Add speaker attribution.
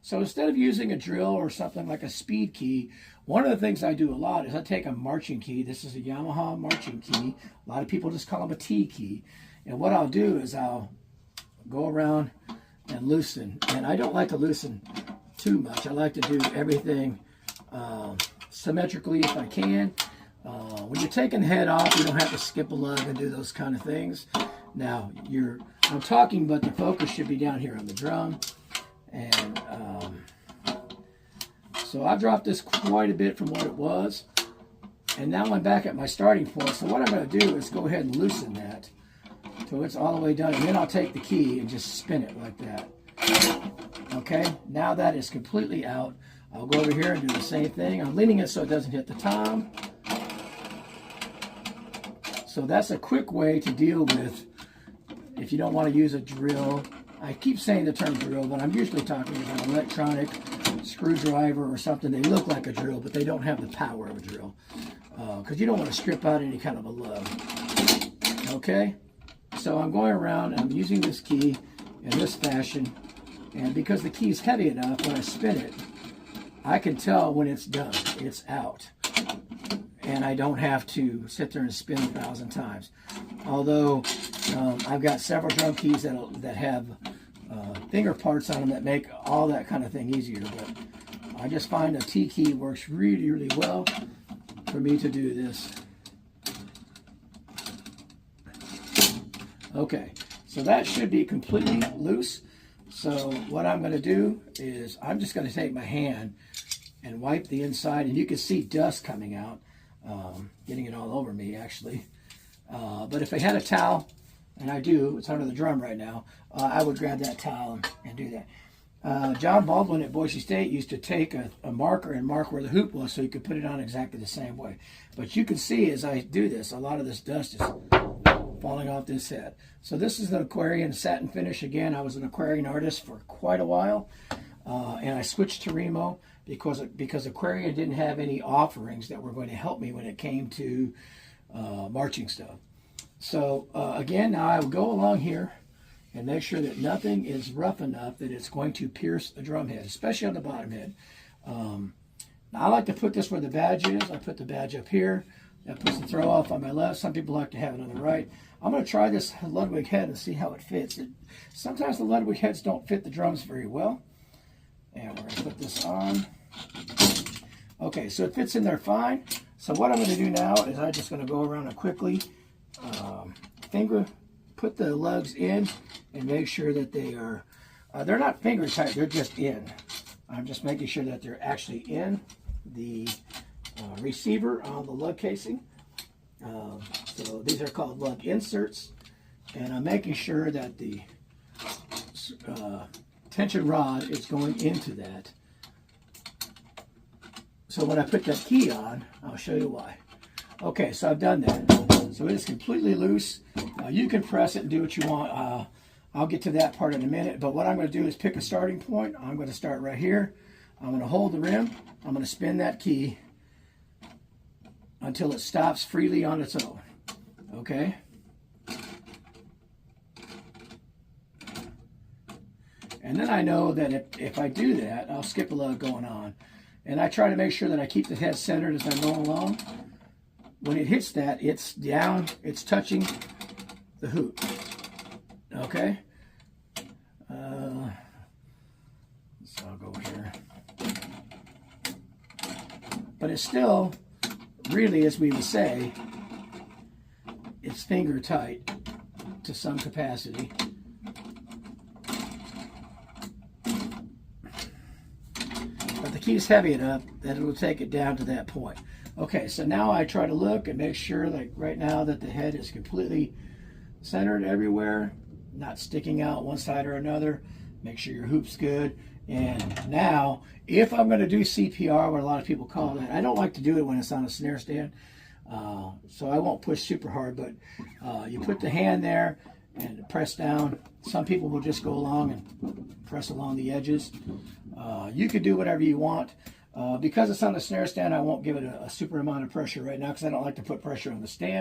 Speaker 1: So instead of using a drill or something like a speed key, one of the things I do a lot is I take a marching key. This is a Yamaha marching key. A lot of people just call them a T key. And what I'll do is I'll go around and loosen. And I don't like to loosen too much. I like to do everything symmetrically if I can. When you're taking the head off, you don't have to skip a lug and do those kind of things. Now, I'm talking, but the focus should be down here on the drum. And so I've dropped this quite a bit from what it was. And now I'm back at my starting point. So what I'm going to do is go ahead and loosen that so it's all the way done. And then I'll take the key and just spin it like that. Okay, now that is completely out. I'll go over here and do the same thing. I'm leaning it so it doesn't hit the tom. So that's a quick way to deal with if you don't want to use a drill. I keep saying the term drill, but I'm usually talking about an electronic screwdriver or something. They look like a drill, but they don't have the power of a drill. Because you don't want to strip out any kind of a lug. Okay? So I'm going around, I'm using this key in this fashion. And because the key is heavy enough, when I spin it, I can tell when it's done. It's out. And I don't have to sit there and spin 1,000 times. Although I've got several drum keys that have finger parts on them that make all that kind of thing easier. But I just find a T key works really, really well for me to do this. Okay, so that should be completely loose. So what I'm going to do is I'm just going to take my hand and wipe the inside, and you can see dust coming out, getting it all over me actually. But if I had a towel, and I do, it's under the drum right now, I would grab that towel and do that. John Baldwin at Boise State used to take a marker and mark where the hoop was so you could put it on exactly the same way. But you can see as I do this, a lot of this dust is falling off this head. So this is the Aquarian satin finish. Again, I was an Aquarian artist for quite a while, and I switched to Remo because Aquarian didn't have any offerings that were going to help me when it came to marching stuff. So again, now I will go along here and make sure that nothing is rough enough that it's going to pierce the drum head, especially on the bottom head. Now I like to put this where the badge is. I put the badge up here. That puts the throw off on my left. Some people like to have it on the right. I'm going to try this Ludwig head and see how it fits. Sometimes the Ludwig heads don't fit the drums very well. And we're going to put this on. Okay, so it fits in there fine. So what I'm going to do now is I'm just going to go around and quickly put the lugs in and make sure that they are, they're not finger tight, they're just in. I'm just making sure that they're actually in the receiver on the lug casing. So these are called lug inserts, and I'm making sure that the tension rod is going into that. So when I put that key on, I'll show you why. Okay, so I've done that. So it is completely loose. You can press it and do what you want. I'll get to that part in a minute, but what I'm going to do is pick a starting point. I'm going to start right here. I'm going to hold the rim. I'm going to spin that key until it stops freely on its own. Okay? And then I know that if I do that, I'll skip a lug going on. And I try to make sure that I keep the head centered as I'm going along. When it hits that, it's down, it's touching the hoop. Okay? So I'll go here. But it's still, really, as we would say, it's finger tight to some capacity. But the key is heavy enough that it will take it down to that point. Okay, so now I try to look and make sure, like right now, that the head is completely centered everywhere, not sticking out one side or another. Make sure your hoop's good. And now, if I'm going to do CPR, what a lot of people call that, I don't like to do it when it's on a snare stand, so I won't push super hard, but you put the hand there and press down. Some people will just go along and press along the edges. You can do whatever you want. Because it's on a snare stand, I won't give it a super amount of pressure right now because I don't like to put pressure on the stand.